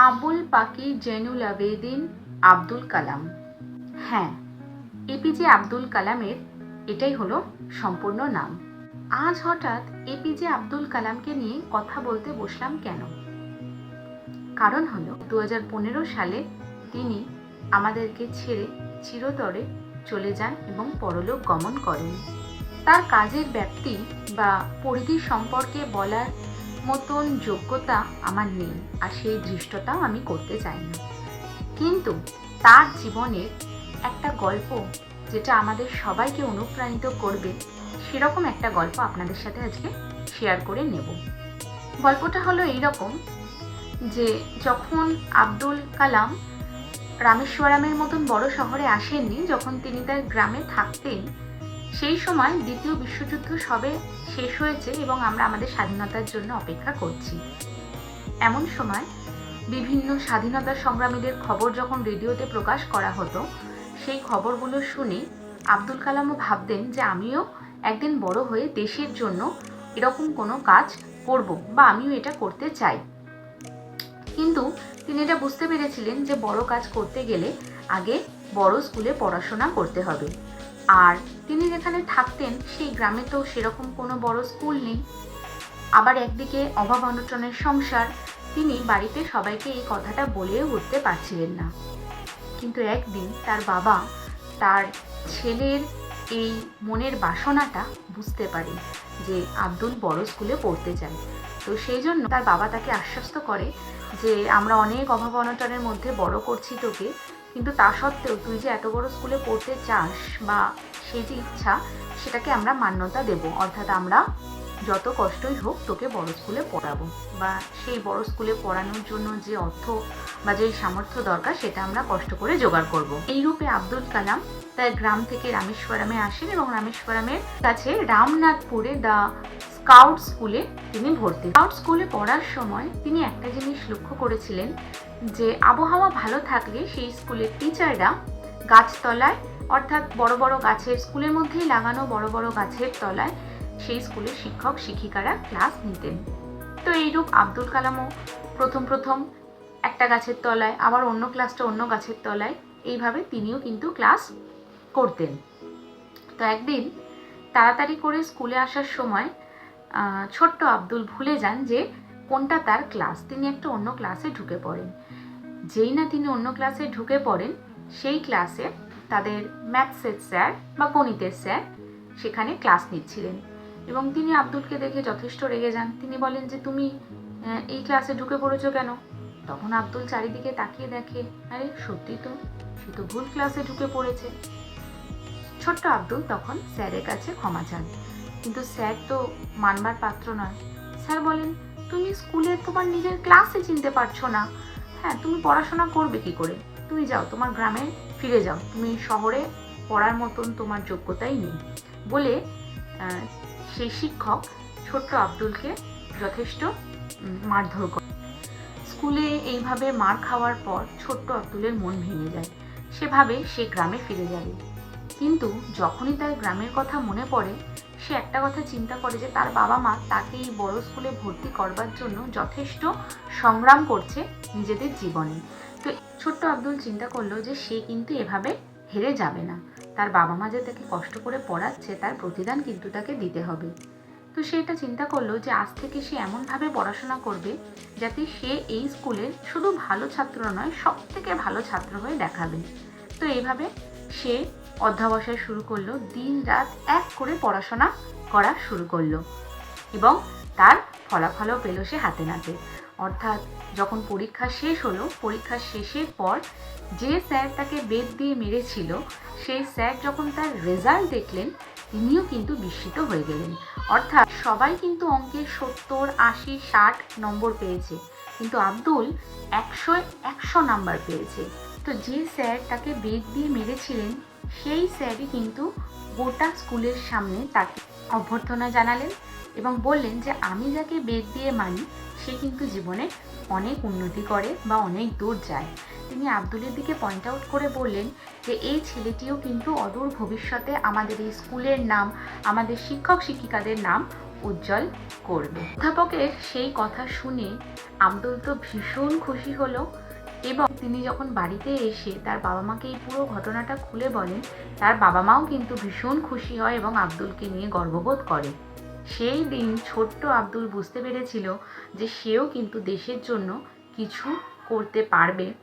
আবুল পাকির জৈনুল আবেদিন আব্দুল কালাম। হ্যাঁ, এপিজে আব্দুল কালামের এটাই হলো সম্পূর্ণ নাম। আজ হঠাৎ এপিজে আব্দুল কালামকে নিয়ে কথা বলতে বসলাম কেন? কারণ হলো 2015 সালে তিনি আমাদেরকে ছেড়ে চিরতরে চলে যান এবং পরলোক গমন করেন। তার কাজের ব্যাপ্তি বা পরিধি সম্পর্কে বলার মতন যোগ্যতা আমার নেই, আর সেই দৃষ্টতাও আমি করতে চাই না। কিন্তু তার জীবনের একটা গল্প যেটা আমাদের সবাইকে অনুপ্রাণিত করবে, সেরকম একটা গল্প আপনাদের সাথে আজকে শেয়ার করে নেব। গল্পটা হলো এইরকম যে যখন আব্দুল কালাম রামেশ্বরমের মতন বড় শহরে আসেননি, যখন তিনি তার গ্রামে থাকতেন, সেই সময় দ্বিতীয় বিশ্বযুদ্ধ সবে শেষ হয়েছে এবং আমরা আমাদের স্বাধীনতার জন্য অপেক্ষা করছি। এমন সময় বিভিন্ন স্বাধীনতা সংগ্রামীদের খবর যখন রেডিওতে প্রকাশ করা হতো, সেই খবরগুলো শুনে আব্দুল কালামও ভাবতেন যে আমিও একদিন বড় হয়ে দেশের জন্য এরকম কোনো কাজ করব বা আমিও এটা করতে চাই। কিন্তু তিনি এটা বুঝতে পেরেছিলেন যে বড় কাজ করতে গেলে আগে বড় স্কুলে পড়াশোনা করতে হবে। আর তিনি যেখানে থাকতেন সেই গ্রামে তো সেরকম কোনো বড় স্কুল নেই। আবার একদিকে অভাব অনটনের সংসার, তিনি বাড়িতে সবাইকে এই কথাটা বলেও উঠতে পারছিলেন না। কিন্তু একদিন তার বাবা তার ছেলের এই মনের বাসনাটা বুঝতে পারে যে আব্দুল বড় স্কুলে পড়তে চায়। তো সেই জন্য তার বাবা তাকে আশ্বস্ত করে যে আমরা অনেক অভাব অনটনের মধ্যে বড় করছি তোকে, কিন্তু তা সত্ত্বেও তুই যে এত বড় স্কুলে পড়তে চাস বা সেই যে ইচ্ছা, সেটাকে আমরা মান্যতা দেব, অর্থাৎ আমরা যত কষ্টই হোক তোকে বড় স্কুলে পড়াবো, বা সেই বড় স্কুলে পড়ানোর জন্য যে অর্থ বা যে সামর্থ্য দরকার সেটা আমরা কষ্ট করে জোগাড় করব। এই রূপে আব্দুল কালাম তার গ্রাম থেকে রামেশ্বরমে আসেন এবং রামেশ্বরমের কাছে রামনাথপুরে দ্য স্কাউট স্কুলে তিনি ভর্তি। স্কাউট স্কুলে পড়ার সময় তিনি একটা জিনিস লক্ষ্য করেছিলেন যে আবহাওয়া ভালো থাকলে সেই স্কুলের টিচাররা গাছতলায়, অর্থাৎ বড় বড় গাছের, স্কুলের মধ্যেই লাগানো বড় বড় গাছের তলায় সেই স্কুলের শিক্ষক শিক্ষিকারা ক্লাস নিতেন। তো এইরূপ আব্দুল কালামও প্রথম একটা গাছের তলায়, আবার অন্য ক্লাসটা অন্য গাছের তলায়, এইভাবে তিনিও কিন্তু ক্লাস করতেন। তো একদিন তাড়াতাড়ি করে স্কুলে আসার সময় ছোট্ট আব্দুল ভুলে যান যে কোনটা তার ক্লাস। তিনি একটা অন্য ক্লাসে ঢুকে পড়েন। যেই না তিনি অন্য ক্লাসে ঢুকে পড়েন, সেই ক্লাসে তাদের ম্যাথসের স্যার বা গণিতের স্যার সেখানে ক্লাস নিচ্ছিলেন এবং তিনি আব্দুলকে দেখে যথেষ্ট রেগে যান। তিনি বলেন যে তুমি এই ক্লাসে ঢুকে পড়েছো কেন? তখন আব্দুল চারিদিকে তাকিয়ে দেখে, আরে সত্যি তো, সে তো ভুল ক্লাসে ঢুকে পড়েছে। ছোট্ট আব্দুল তখন স্যারের কাছে ক্ষমা চান, কিন্তু স্যার তো মানবার পাত্র নয়। স্যার বলেন, তুমি স্কুলে তোমার নিজের ক্লাসে চিনতে পারছো না, হ্যাঁ তুমি পড়াশোনা করবে কি করে? তুমি যাও, তোমার গ্রামে ফিরে যাও, তুমি শহরে পড়ার মতন তোমার যোগ্যতাই নেই বলে সেই শিক্ষক ছোট্ট আব্দুলকে যথেষ্ট মারধর করে। স্কুলে এইভাবে মার খাওয়ার পর ছোট্ট আব্দুলের মন ভেঙে যায়। সে ভাবে সে গ্রামে ফিরে যাবে, কিন্তু যখনই তার গ্রামের কথা মনে পড়ে, সে একটা কথা চিন্তা করে যে তার বাবা মা তাকে এই বড় স্কুলে ভর্তি করবার জন্য যথেষ্ট সংগ্রাম করছে নিজেদের জীবনে। তো ছোট্ট আব্দুল চিন্তা করলো যে সে কিন্তু এভাবে হেরে যাবে না, তার বাবা মা যে তাকে কষ্ট করে পড়াচ্ছে তার প্রতিদান কিন্তু তাকে দিতে হবে। তো সে এটা চিন্তা করলো যে আজ থেকে সে এমনভাবে পড়াশোনা করবে যাতে সে এই স্কুলের শুধু ভালো ছাত্র নয়, সব থেকে ভালো ছাত্র হয়ে দেখাবে। তো এইভাবে সে অধ্যবসায় শুরু করলো, দিন রাত এক করে পড়াশোনা করা শুরু করলো এবং তার ফলাফলও পেল সে হাতে নাতে। অর্থাৎ যখন পরীক্ষা শেষ হলো, পরীক্ষা শেষের পর যে স্যার তাকে বেত দিয়ে মেরেছিল, সেই স্যার যখন তার রেজাল্ট দেখলেন, তিনিও কিন্তু বিস্মিত হয়ে গেলেন। অর্থাৎ সবাই কিন্তু অঙ্কে 70, 80, 60 নম্বর পেয়েছে, কিন্তু আব্দুল 100 নাম্বার পেয়েছে। তো যে স্যার তাকে বেত দিয়ে মেরেছিলেন, সেই স্যারই কিন্তু গোটা স্কুলের সামনে তাকে অভ্যর্থনা জানালেন এবং বললেন যে আমি যাকে বেত দিয়ে মানি সে কিন্তু জীবনে অনেক উন্নতি করে বা অনেক দূর যায়। তিনি আব্দুলের দিকে পয়েন্ট আউট করে বললেন যে এই ছেলেটিও কিন্তু অদূর ভবিষ্যতে আমাদের এই স্কুলের নাম, আমাদের শিক্ষক শিক্ষিকাদের নাম উজ্জ্বল করবে। অধ্যাপকের সেই কথা শুনে আব্দুল তো ভীষণ খুশি হলো এবং তিনি যখন বাড়িতে এসে তার বাবা মাকে এই পুরো ঘটনাটা খুলে বলেন, তার বাবা মাও কিন্তু ভীষণ খুশি হয় এবং আব্দুলকে নিয়ে গর্ববোধ করে। সেই দিন ছোট্ট আব্দুল বুঝতে পেরেছিল যে সেও কিন্তু দেশের জন্য কিছু করতে পারবে